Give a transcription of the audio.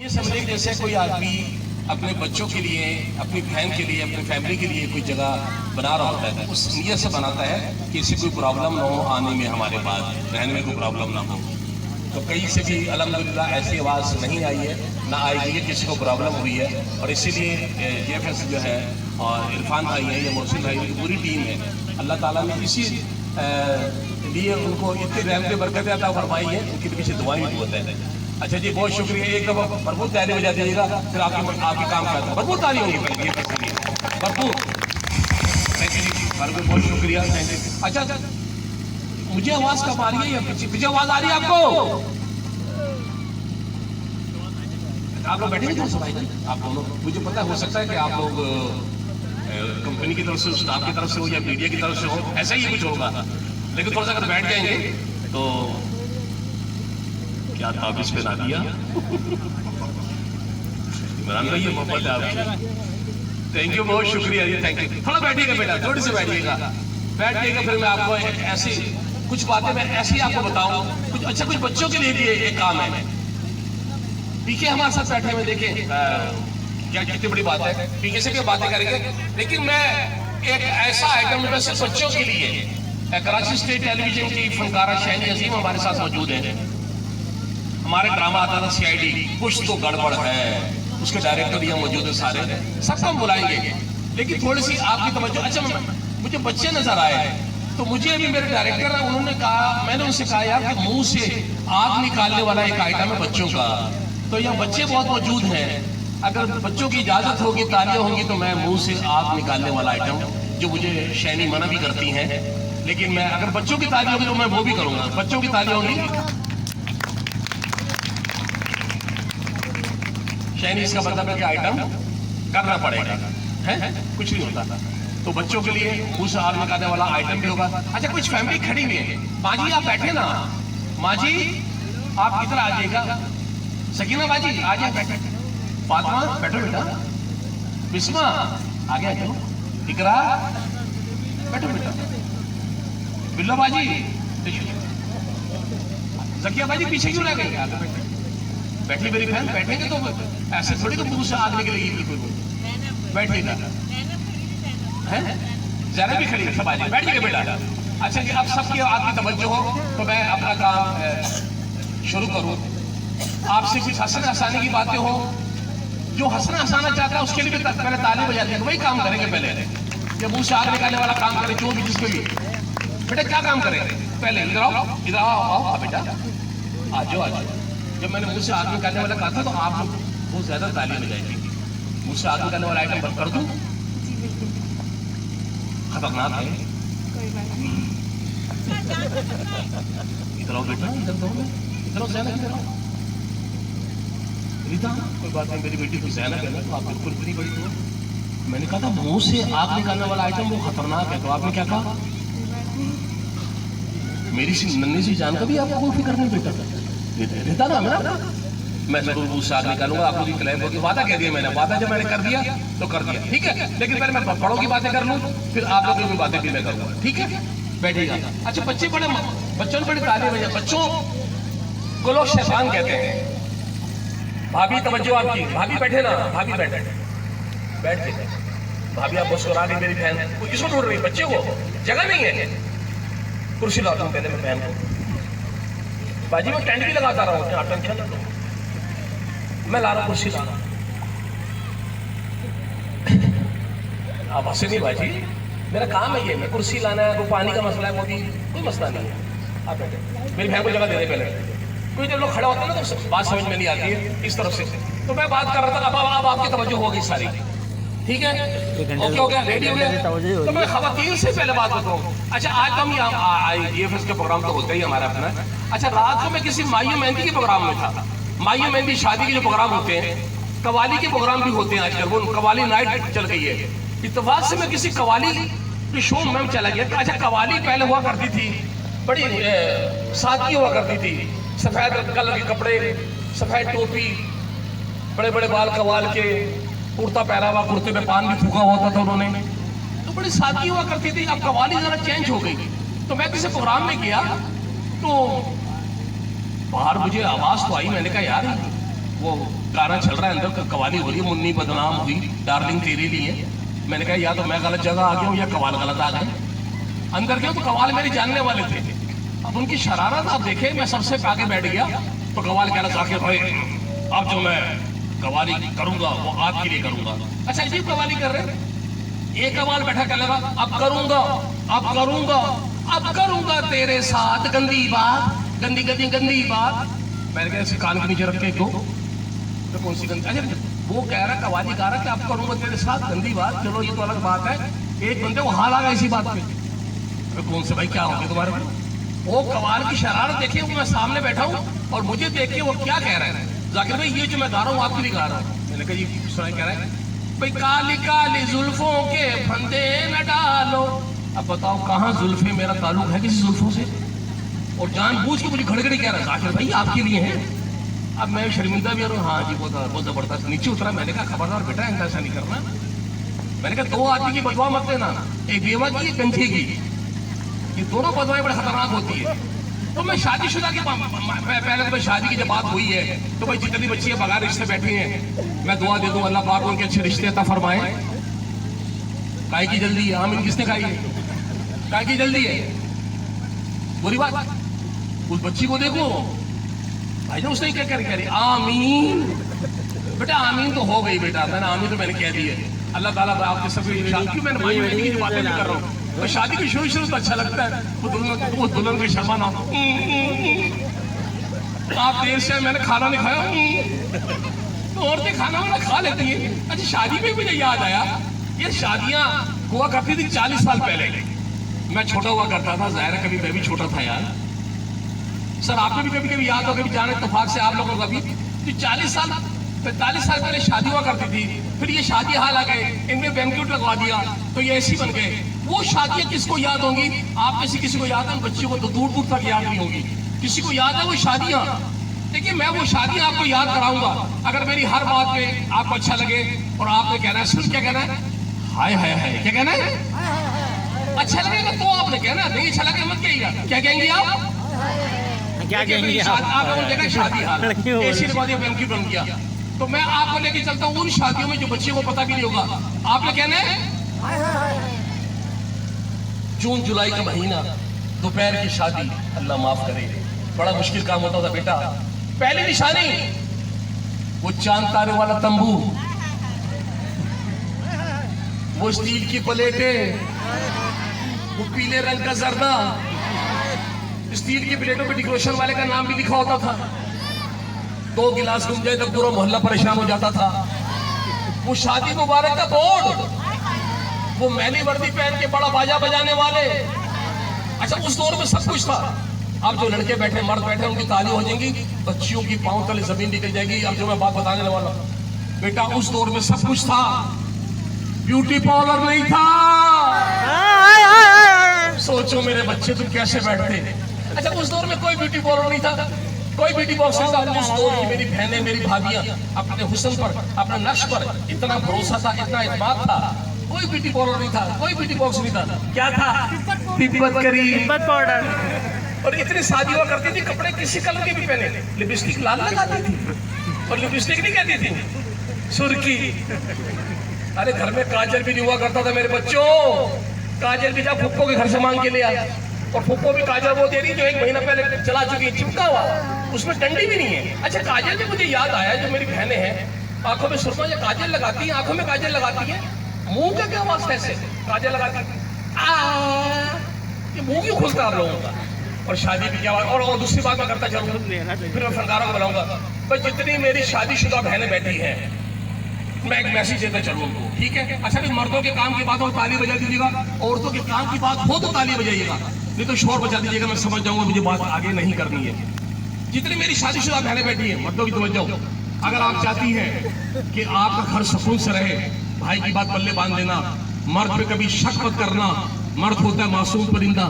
ये समझे जैसे कोई आदमी अपने बच्चों के लिए, अपनी बहन के लिए, अपनी फैमिली के लिए कोई जगह बना रहा होता है, उस नीयत से बनाता है कि इसे कोई प्रॉब्लम ना हो आने में, हमारे पास रहने में कोई प्रॉब्लम ना हो। तो कहीं से भी अल्हम्दुलिल्लाह ऐसी आवाज़ नहीं आई है, ना आएगी कि किसी को प्रॉब्लम हुई है। और इसीलिए JFS जो है और इरफान भाई है, ये मोहसिन भाई की पूरी टीम है, अल्लाह ताला ने इसी लिए उनको इतनी रहमतें बरकतें अता फरमाई है, उनके पीछे दुआएं भी होते हैं। अच्छा जी, बहुत शुक्रिया। एक दफ़ा भरपूर ताली बजा दीजिएगा, फिर आपके काम करता है। भरपूर ताली होगी पहले ये के लिए, भरपूर। थैंक यू जी, बहुत शुक्रिया, थैंक यू। अच्छा, मुझे आवाज़ कब आ रही है या पीछे आवाज़ आ रही है आपको? आप लोग बैठे हैं भाई जी, आप दोनों। मुझे पता हो सकता है कि आप लोग कंपनी की तरफ से, स्टाफ की तरफ से हो या मीडिया की तरफ से हो, ऐसा ही कुछ होगा। लेकिन थोड़ा सा अगर बैठ जाएंगे तो क्या था इस पे ना दिया इमरान भाई, ये मोहब्बत है आपकी। थैंक यू, बहुत शुक्रिया जी, थैंक यू। थोड़ा बैठिएगा बेटा, थोड़ी सी बैठिएगा, बैठिएगा। फिर मैं आपको ऐसी कुछ बातें मैं ऐसी आपको बताऊं, कुछ अच्छा कुछ बच्चों के लिए भी एक काम है। पीके हमारे साथ बैठे हुए, देखें क्या कितनी बड़ी बात है। पीके से भी बातें करेंगे, लेकिन मैं एक ऐसा आइटम जो सिर्फ बच्चों के लिए, कराची स्टेट टेलीविजन की फनकारा शहनी अजीम हमारे साथ मौजूद है। हमारे ड्रामा आता था CID, कुछ तो गड़बड़ है, उसके डायरेक्टर यहाँ मौजूद है सारे, सबको हम बुलाएंगे। लेकिन थोड़ी सी आपकी तवज्जो, अच्छा मुझे बच्चे नजर आए, तो मुझे अभी मेरे डायरेक्टर है, उन्होंने कहा, मैंने उनसे कहा यार कि मुंह से आग निकालने वाला एक आइटम है बच्चों का, तो यहाँ बच्चे बहुत मौजूद हैं, अगर बच्चों की इजाजत होगी, तालियां होंगी, तो मैं मुंह से आग निकालने वाला आइटम, जो मुझे शैनी मना भी करती हैं, लेकिन मैं अगर बच्चों की तालियां होगी तो मैं वो भी करूंगा। बच्चों की तालियां होंगी, शैनी इसका मतलब है कि आइटम करना पड़ेगा, है कुछ नहीं होता। तो बच्चों के लिए मुंह से आग निकालने वाला आइटम भी होगा। अच्छा, कुछ फैमिली खड़ी हुई है, माँ जी आप बैठे ना, माँ जी आप इधर आ जाइएगा, सकीना बाजी आ जाए, बैठे। फातिमा बैठो बेटा, बिस्मा आगे आ जाओ, इकरा बैठो बेटा, बिल्लो बाजी, जकिया बाजी पीछे क्यों रह गई? आगे बैठे, बैठी मेरी बहन, बैठेंगे तो ऐसे थोड़ी तो मुंह से आग निकलेगी, बिल्कुल बैठिएगा। हैं जरा भी खड़ी है, सब आ जाए, बैठिएगा बेटा। अच्छा जी, अब सबकी आपकी तवज्जो हो तो मैं अपना काम शुरू करूँ। आपसे कुछ हसन हंसाने की बातें हो, जो हंसना हंसाना चाहता है उसके लिए भी मैंने ताली बजा दी, वही काम करेंगे पहले। ये मुंह से आग निकालने वाला काम करें, जो भी जिसको भी। बेटा क्या काम करेंगे? पहले इधर आओ, इधर आओ बेटा, आ जाओ आ जाओ। जब मैंने मुंह से आग निकालने वाला कहा था तो आप लोग बहुत ज्यादा ताली बजाएंगे। मुंह से आग निकालने वाला आइटम बंद कर दूं? खतरनाक है। इधर आओ बेटा, इधर दो, इधर आओ ज़ैनब, इधर आओ। रीता, कोई बात नहीं, मेरी बेटी की ज़ैनब है ना, तो आप बिल्कुल इतनी बड़ी हो। मैंने कहा था मुंह से आग निकालने वाला आइटम वो खतरनाक है, तो आपने क्या कहा? मेरी सी नन्ही सी जान का भी आपको कोई फिक्र नहीं बेटा, रीता ना मेरा, मैं जरूर मुंह से आग निकालूंगा। आप लोग की क्लेम होगी, वादा कह दिया मैंने, वादा जब मैंने कर दिया तो कर दिया, ठीक है। लेकिन पहले मैं बड़ों की बातें कर लूँ, फिर आप लोगों की बातें भी मैं करूँगा, ठीक है? बैठिएगा। अच्छा, बच्चे बड़े, बच्चों ने बड़ी तालीम है, बच्चों को लोग शैतान कहते हैं। भाभी तवज्जो आपकी, भाभी बैठे ना, भाभी बैठे, बैठ के भाभी आप मुस्कुरा गई मेरी बहन, वो किसको ढूंढ रही? बच्चे को, जगह नहीं है, कुर्सी लाता हूँ पहले मैं बहन को। बाजी मैं टेंट भी लगाता रहा हूँ, आप टेंशन ना लो, मैं ला रहा हूँ कुर्सी ला रहा हूँ। आप हंसे नहीं बाजी, मेरा काम है ये, मैं कुर्सी लाना है, वो पानी का मसला है, वो भी कोई मसला नहीं है। आप बैठे, मेरी बहन को जगह दे दे पहले। कोई जब लोग खड़े होते हैं ना तो बात समझ में नहीं आती है इस तरफ से, तो मैं बात कर रहा था, अब आपकी तवज्जो हो गई सारी, ठीक है? ओके हो गया, रेडी हो गया। तो मैं खवातीन से पहले बात बताऊँ। अच्छा, आज हम यहाँ JFS के प्रोग्राम तो होता ही हमारा अपना। अच्छा, रात को मैं किसी माइयो मेहंदी के प्रोग्राम में था। माइयो मेहंदी शादी के जो प्रोग्राम होते हैं, कवाली के प्रोग्राम भी होते हैं आजकल, वो कवाली नाइट चल गई है। इत्तेफाक से मैं किसी कवाली के शो में चला गया। अच्छा, कवाली पहले हुआ करती थी, बड़ी सादगी हुआ करती थी, सफेद कलर के कपड़े, सफेद टोपी, बड़े बड़े बाल कवाल के, कुर्ता पहना हुआ, कुर्ते में पान भी फूका होता था उन्होंने, तो बड़ी सादगी हुआ करती थी। अब कवाली जरा चेंज हो गई, तो मैं किसी प्रोग्राम में गया तो बाहर मुझे आवाज तो आई, मैंने कहा यार वो गाना चल रहा है अंदर, कवाली हो रही है, मुन्नी बदनाम हुई डार्लिंग तेरे लिए। मैंने कहा या तो मैं गलत जगह आ गया हूँ या कवाल गलत आ गए। अंदर गया तो कवाल मेरे जानने वाले थे। अब उनकी शरारत आप देखे, मैं सबसे आगे बैठ गया तो कवाल कह रहा जाकिर भाई अब जो मैं कवाली करूंगा वो आपके लिए करूंगा। अच्छा जी कवाली कर रहे हैं, एक कवाल बैठा कर लगा अब करूंगा अब करूंगा अब करूंगा तेरे साथ गंदी बात, गंदी गंदी गंदी बात। मैंने कहा ऐसे कान के नीचे रख के तो कौन सी गंदी। अच्छा वो कह रहा कवाली गा रहा कि अब करूंगा तेरे साथ गंदी बात, चलो ये तो अलग बात है। एक बंदे को हाल आ गया इसी बात पे, तो कौन से भाई क्या हो गया तुम्हारे को। वो कवाल की शरारत देखिए, मैं सामने बैठा हूँ और मुझे देख के वो क्या कह रहा है, जाकिर भाई ये जो मैं गा रहा हूँ आपके लिए गा रहा हूँ। मैंने कहा जी सुनाई, कह रहा है भाई काली काली जुल्फों के फंदे न डालो। अब बताओ कहाँ जुल्फे मेरा ताल्लुक है किसी जुल्फों से, और जानबूझ के मुझे घड़घड़ी कह रहा है जाकिर भाई आपके लिए है। अब मैं शर्मिंदा भी हूँ, हाँ जी बहुत जबरदस्त। नीचे उतरा, मैंने कहा खबरदार बेटा ऐसा नहीं करना। मैंने कहा दो आदमी की बदवा मत देना, एक बेवा की एक गंजे की, ये दोनों बदवाएं बड़ी खतरनाक होती है। तो मैं शादीशुदा के पहले तो शादी की जब बात हुई है तो भाई जितनी बच्चियां बगैर रिश्ते बैठी हैं मैं दुआ दे दूं अल्लाह पाक उनके अच्छे रिश्ते अता फरमाए। काय की जल्दी है, आमीन किसने खाई है, काय की जल्दी है, बुरी बात। उस बच्ची को देखो भाई उसने क्या कह रही आमीन, बेटा आमीन तो हो गई बेटा, मैंने आमीन तो मैंने कह दी है। अल्लाह ताला आपके सभी क्यों मैंने भाई बेटी की बातें नहीं कर रहा हूँ, तो शादी की शुरू तो अच्छा लगता है, वो दुल्हन को शर्मा ना आप देर से मैंने खाना नहीं खाया तो औरतें खाना वाना खा लेती है। अच्छा शादी में मुझे याद आया, ये शादियां हुआ करती थी 40 साल पहले। मैं छोटा हुआ करता था, जाहिर है कभी मैं भी छोटा था यार। सर आपको भी कभी कभी याद हो, कभी जाने इत्तेफाक से आप लोगों को कभी 40 साल 45 साल पहले शादी हुआ करती थी। फिर ये शादी हाल आ गए, इनमें बैंक्वेट लगवा दिया तो ये ऐसी बन गए। वो शादियां किसको याद होंगी, आप में से किसी को याद है, बच्चियों को तो दूर दूर तक याद नहीं होगी। किसी को याद है वो शादियां। देखिए मैं वो शादियां आपको याद कराऊंगा अगर मेरी हर बात पे आपको अच्छा लगे और आपने कहना है सिर्फ क्या कहना है, हाय हाय हाय, क्या कहना है, अच्छा लगेगा तो आपने कहना, नहीं अच्छा लगे मत कहिएगा। क्या कहेंगे आप, क्या कहेंगे आप लोगों ने देखा शादी हाल ऐसी बन गया। तो मैं आपको लेके चलता हूँ उन शादियों में जो बच्चियों को पता भी नहीं होगा। आपने कहना है जून जुलाई का महीना, दोपहर की शादी, अल्लाह माफ करे बड़ा मुश्किल काम होता था बेटा। पहली निशानी वो चांद तारे वाला तंबू, वो स्टील की प्लेटें, वो पीले रंग का जर्दा, स्टील की प्लेटों पे डेकोरेशन वाले का नाम भी लिखा होता था। 2 गिलास घूम जाए तो पूरा मोहल्ला परेशान हो जाता था। वो शादी मुबारक का बोर्ड, वो मैली वर्दी पहन के बड़ा बाजा बजाने वाले। अच्छा उस दौर में सब कुछ था। अब जो लड़के बैठे मर्द बैठे उनकी ताली हो जाएंगी, बच्चियों की पांव तले जमीन निकल जाएगी। अब जो मैं बात बताने वाला बेटा, उस दौर में सब कुछ था, ब्यूटी पार्लर नहीं था। सोचो मेरे बच्चे तुम कैसे बैठते। अच्छा उस दौर में कोई ब्यूटी पार्लर नहीं था, कोई ब्यूटी बॉक्स नहीं था। उस दौर की मेरी बहनें मेरी भाभियां अपने हुस्न पर, अपने नक्श पर इतना भरोसा था, इतना इत्मीनान था। कोई ब्यूटी पार्लर नहीं था, कोई ब्यूटी बॉक्स नहीं था। क्या था, तिब्बत करी, तिब्बत पाउडर। और इतनी शादी हुआ करती थी, कपड़े किसी कलर के भी पहने, लिपस्टिक लाल लगाती थी और लिपस्टिक नहीं कहती थी, सुर्खी। अरे घर में काजल भी नहीं हुआ करता था मेरे बच्चों। काजल भी जा फुप्पो के घर से मांग के ले आया, और फुप्पो भी काजल वो दे रही जो 1 महीना पहले चला चुकी है, चिपका हुआ, उसमें डंडी भी नहीं है। अच्छा काजल में मुझे याद आया, जो मेरी बहनें हैं आंखों में सुरमा ये काजल लगाती है, आंखों में काजल लगाती है, मुंह का क्या वास्ता है, काजल लगाती ये मुंह क्यों खुलता आप लोगों का। और शादी भी क्या, और दूसरी बात मैं करता चलूँ, फिर मैं फनकारों को बुलाऊंगा। भाई जितनी मेरी शादीशुदा बहनें बैठी हैं, मैं एक मैसेज देता चलूँ उनको, ठीक है। अच्छा भी मर्दों के काम की बात हो ताली बजा दीजिएगा, औरतों के काम की बात हो तो ताली बजाइएगा, नहीं तो शोर बजा दीजिएगा, मैं समझ जाऊंगा मुझे बात आगे नहीं करनी है। जितनी मेरी शादीशुदा बहनें बैठी हैं, मर्दों की तवज्जो, अगर आप चाहती हैं कि आपका घर सुकून से रहे, भाई की बात पल्ले बांध देना, मर्द पे कभी शक मत करना, मर्द होता है मासूम परिंदा।